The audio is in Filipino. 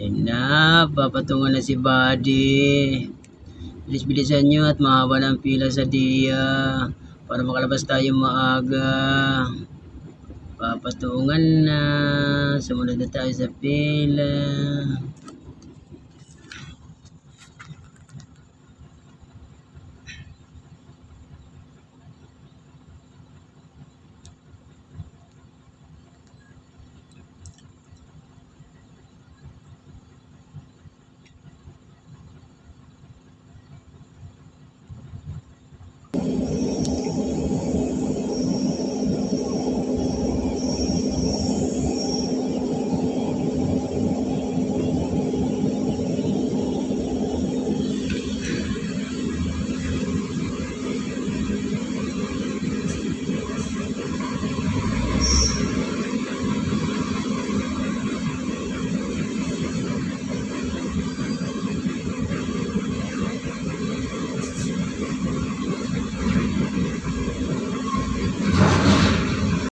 Ayun na, papatungan na si Buddy. Bilis-bilisan nyo at mahaba ng pila sa DIA para makalabas tayo maaga. Papatungan na. Sumunod na tayo sa pila.